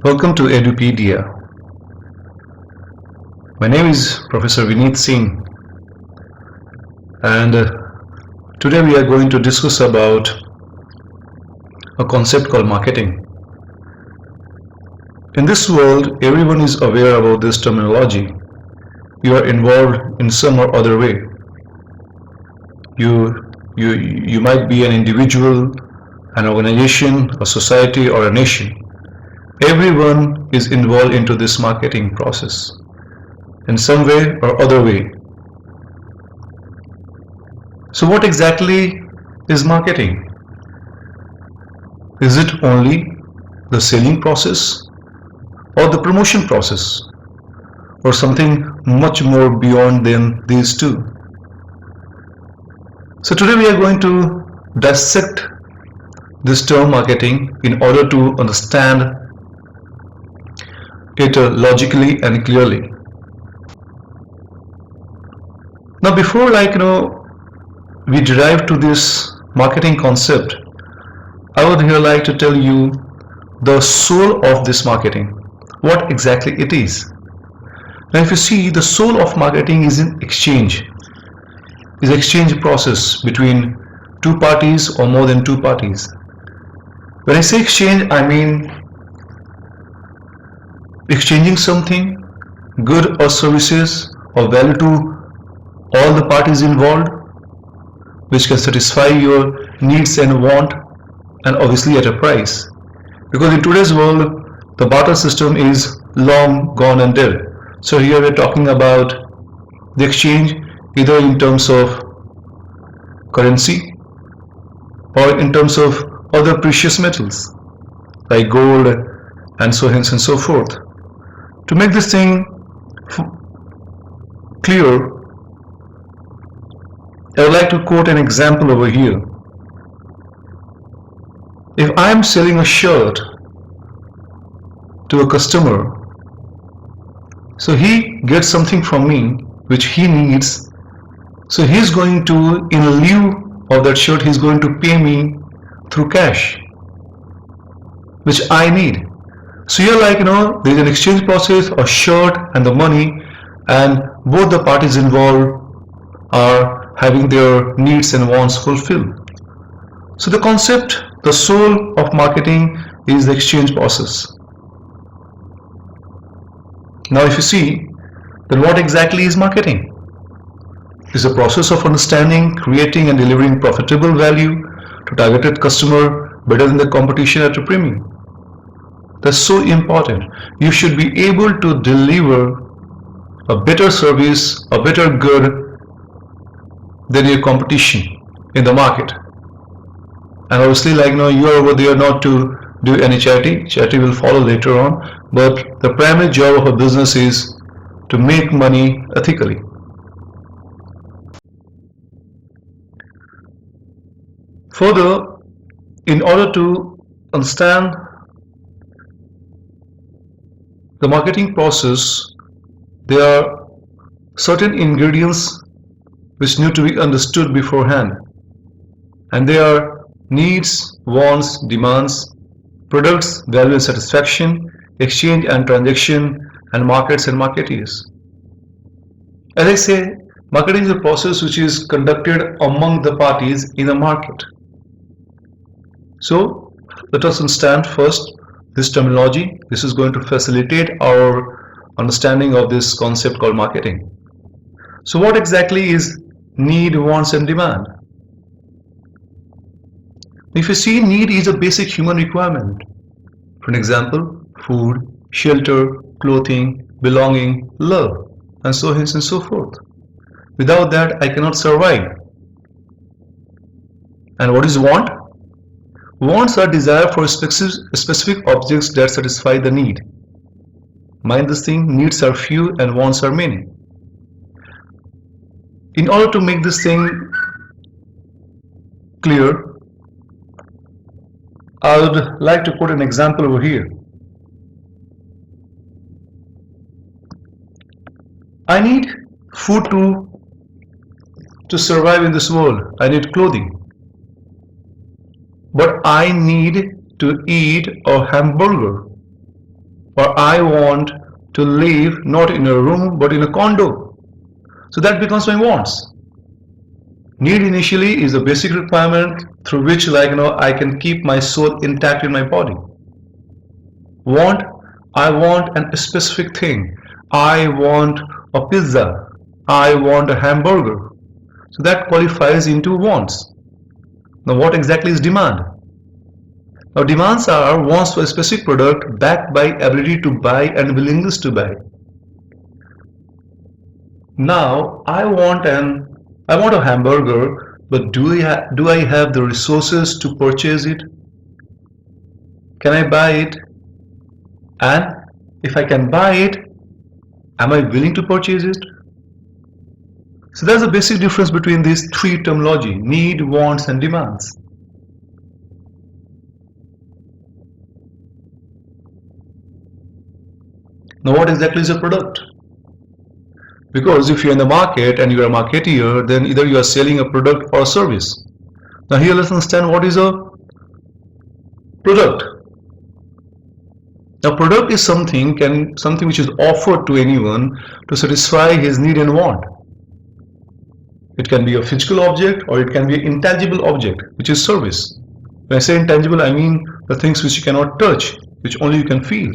Welcome to Edupedia. My name is Professor Vineet Singh, and today we are going to discuss about a concept called marketing. In this world, everyone is aware about this terminology. You are involved in some or other way. You might be an individual, an organization, a society, or a nation. Everyone is involved into this marketing process in some way or other way. So what exactly is marketing? Is it only the selling process or the promotion process or something much more beyond than these two? So today we are going to dissect this term marketing in order to understand it logically and clearly. Now before we derive to this marketing concept, I would here like to tell you the soul of this marketing, what exactly it is. Now if you see, the soul of marketing is in exchange, is exchange process between two parties or more than two parties. When I say exchange, I mean exchanging something, good or services or value to all the parties involved, which can satisfy your needs and want, and obviously at a price. Because in today's world, the barter system is long gone and dead. So here we're talking about the exchange either in terms of currency or in terms of other precious metals like gold and so hence and so forth. To make this thing clear, I would like to quote an example over here. If I am selling a shirt to a customer, so he gets something from me which he needs, so he's going to, in lieu of that shirt, he's going to pay me through cash, which I need. So you're there's an exchange process, a shirt and the money, and both the parties involved are having their needs and wants fulfilled. So the concept, the soul of marketing is the exchange process. Now if you see, then what exactly is marketing? It's a process of understanding, creating and delivering profitable value to targeted customer better than the competition at a premium. That's so important. You should be able to deliver a better service, a better good than your competition in the market. And obviously you are over there not to do any charity. Charity will follow later on. But the primary job of a business is to make money ethically. Further, in order to understand the marketing process, there are certain ingredients which need to be understood beforehand, and they are needs, wants, demands, products, value and satisfaction, exchange and transaction, and markets and marketeers. As I say, marketing is a process which is conducted among the parties in a market. So let us understand first this terminology. This is going to facilitate our understanding of this concept called marketing. So what exactly is need, wants and demand? If you see, need is a basic human requirement. For example, food, shelter, clothing, belonging, love, and so hence and so forth. Without that, I cannot survive. And what is want? Wants are desire for specific objects that satisfy the need. Mind this thing, needs are few and wants are many. In order to make this thing clear, I would like to put an example over here. I need food to survive in this world. I need clothing. But I need to eat a hamburger. or I want to live not in a room but in a condo. So that becomes my wants. Need initially is a basic requirement through which I can keep my soul intact in my body. Want, I want a specific thing. I want a pizza. I want a hamburger. So that qualifies into wants. Now what exactly is demand? Now demands are wants for a specific product backed by ability to buy and willingness to buy. Now I want a hamburger, but do I have the resources to purchase it? Can I buy it? And if I can buy it, am I willing to purchase it? So there's a basic difference between these three terminology: need, wants, and demands. Now what exactly is a product? Because if you're in the market and you're a marketeer, then either you are selling a product or a service. Now here let's understand what is a product. Now product is something which is offered to anyone to satisfy his need and want. It can be a physical object or it can be an intangible object, which is service. When I say intangible, I mean the things which you cannot touch, which only you can feel.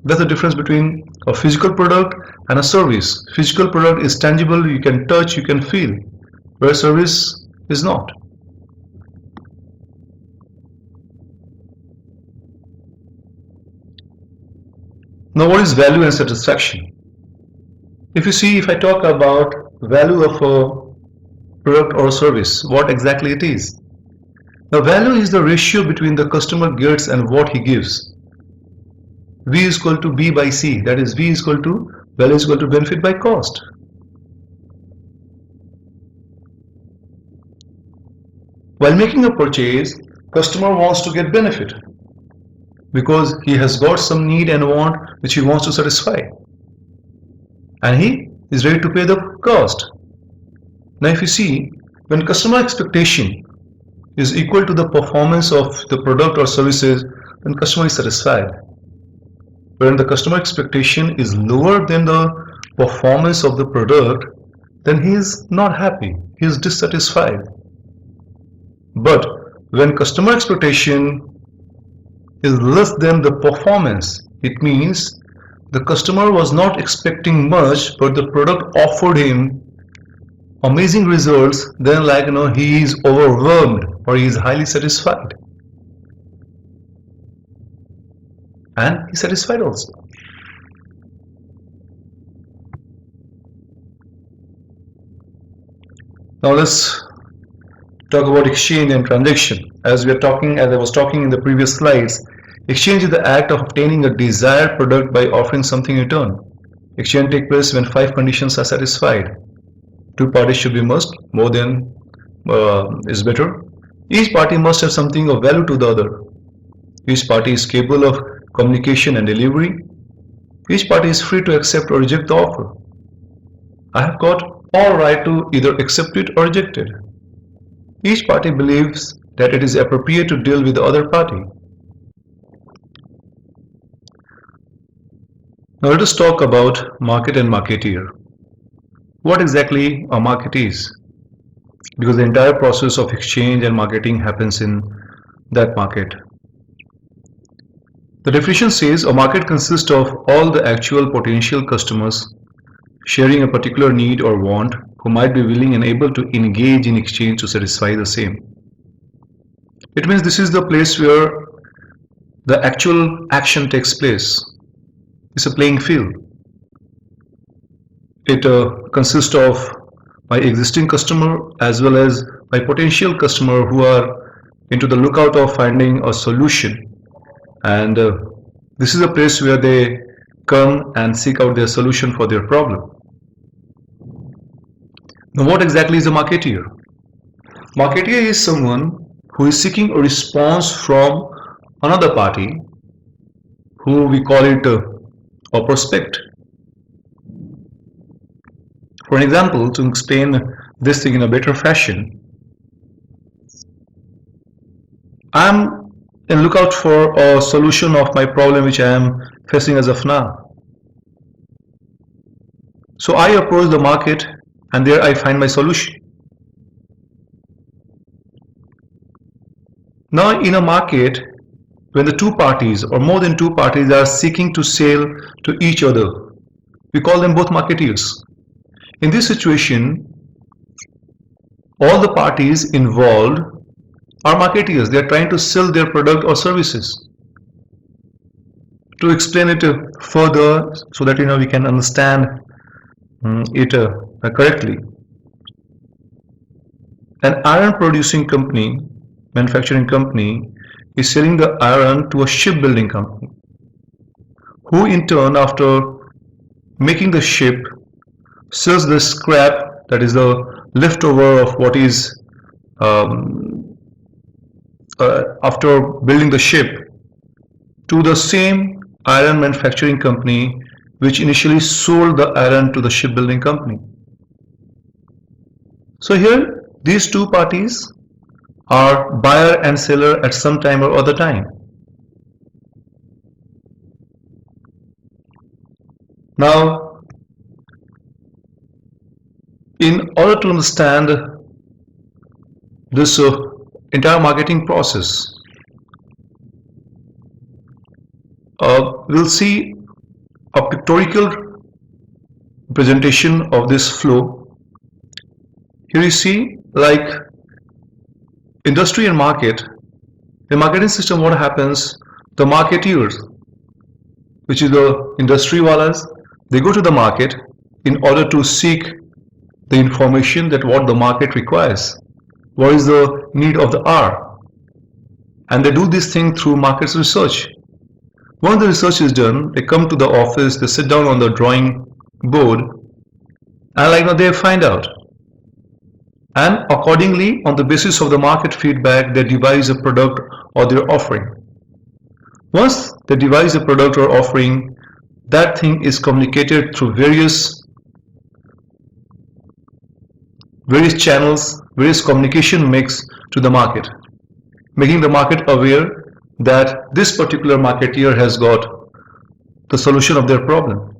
That's the difference between a physical product and a service. Physical product is tangible, you can touch, you can feel, where service is not. Now what is value and satisfaction? If I talk about value of a product or a service, what exactly it is? The value is the ratio between the customer gets and what he gives. V is equal to B by C, that is V is equal to value is equal to benefit by cost. While making a purchase, customer wants to get benefit because he has got some need and want which he wants to satisfy, and he is ready to pay the cost. Now if you see, when customer expectation is equal to the performance of the product or services, then customer is satisfied. When the customer expectation is lower than the performance of the product, then he is not happy, he is dissatisfied. But when customer expectation is less than the performance, it means the customer was not expecting much, but the product offered him amazing results, then he is overwhelmed or he is highly satisfied. And he is satisfied also. Now let's talk about exchange and transaction. As I was talking in the previous slides, exchange is the act of obtaining a desired product by offering something in return. Exchange takes place when 5 conditions are satisfied. 2 parties should be must, more than is better. Each party must have something of value to the other. Each party is capable of communication and delivery. Each party is free to accept or reject the offer. I have got all right to either accept it or reject it. Each party believes that it is appropriate to deal with the other party. Now let us talk about market and marketeer. What exactly a market is? Because the entire process of exchange and marketing happens in that market. The definition says a market consists of all the actual potential customers sharing a particular need or want who might be willing and able to engage in exchange to satisfy the same. It means this is the place where the actual action takes place. It's a playing field. It consists of my existing customer as well as my potential customer who are into the lookout of finding a solution. And this is a place where they come and seek out their solution for their problem. Now what exactly is a marketeer? Marketeer is someone who is seeking a response from another party, who we call it a prospect. For an example, to explain this thing in a better fashion, I am in lookout for a solution of my problem which I am facing as of now. So I approach the market and there I find my solution. Now in a market, when the two parties or more than two parties are seeking to sell to each other, we call them both marketeers. In this situation, all the parties involved are marketeers. They are trying to sell their product or services. To explain it further so that we can understand it correctly. An iron producing company, manufacturing company, is selling the iron to a shipbuilding company, who in turn, after making the ship, sells the scrap, that is the leftover of what is after building the ship, to the same iron manufacturing company which initially sold the iron to the shipbuilding company. So here these two parties are buyer and seller at some time or other time. Now, in order to understand this entire marketing process, we'll see a pictorial presentation of this flow. Here you see, like industry and market. In marketing system, what happens? The marketeers, which is the industry walas, they go to the market in order to seek the information that what the market requires, what is the need of the hour, and they do this thing through market research. Once the research is done, they come to the office, they sit down on the drawing board, and they find out. And accordingly, on the basis of the market feedback, they devise a product or their offering. Once they devise a product or offering, that thing is communicated through various channels, various communication mix to the market, making the market aware that this particular marketeer has got the solution of their problem.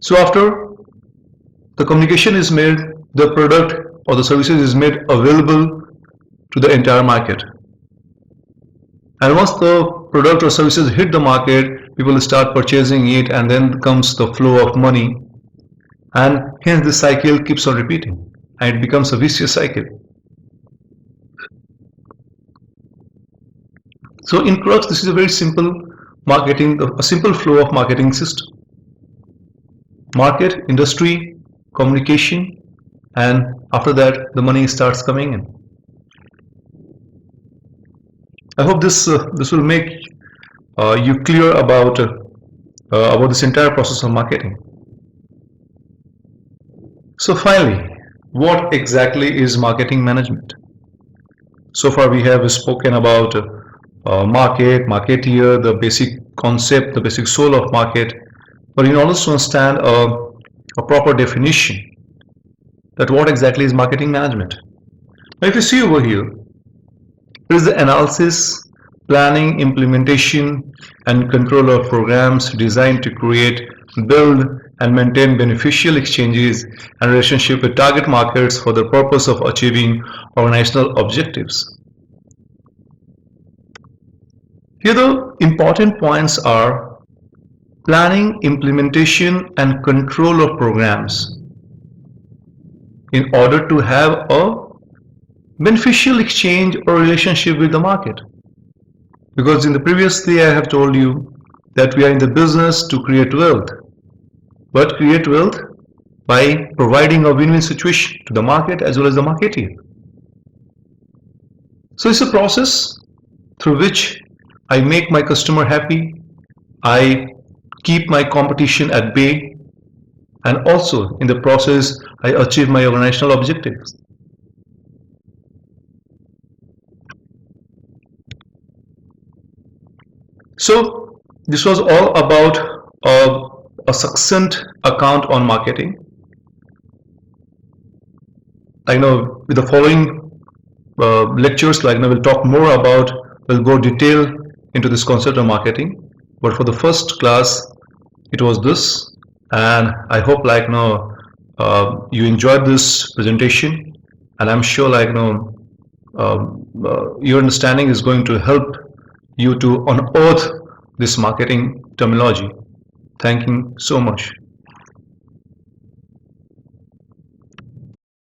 So after the communication is made, the product or the services is made available to the entire market. And once the product or services hit the market, people start purchasing it, and then comes the flow of money, and hence the cycle keeps on repeating and it becomes a vicious cycle. So in crux, this is a very simple marketing, a simple flow of marketing system. Market, industry, communication, and after that the money starts coming in. I hope this will make you clear about this entire process of marketing. So finally, what exactly is marketing management? So far we have spoken about market, marketeer, the basic concept, the basic soul of market, but in order to understand a proper definition that what exactly is marketing management. Now if you see over here, there is the analysis, planning, implementation, and control of programs designed to create, build, and maintain beneficial exchanges and relationship with target markets for the purpose of achieving organizational objectives. Here the important points are planning, implementation, and control of programs in order to have a beneficial exchange or relationship with the market. Because in the previously I have told you that we are in the business to create wealth, but create wealth by providing a win-win situation to the market as well as the marketeer. So it's a process through which I make my customer happy, I keep my competition at bay, and also in the process I achieve my organizational objectives. So this was all about a succinct account on marketing. I know with the following lectures, we'll talk more about, we'll go detail into this concept of marketing. but for the first class, it was this. And I hope you enjoyed this presentation, and I'm sure your understanding is going to help you to unearth this marketing terminology. Thank you so much.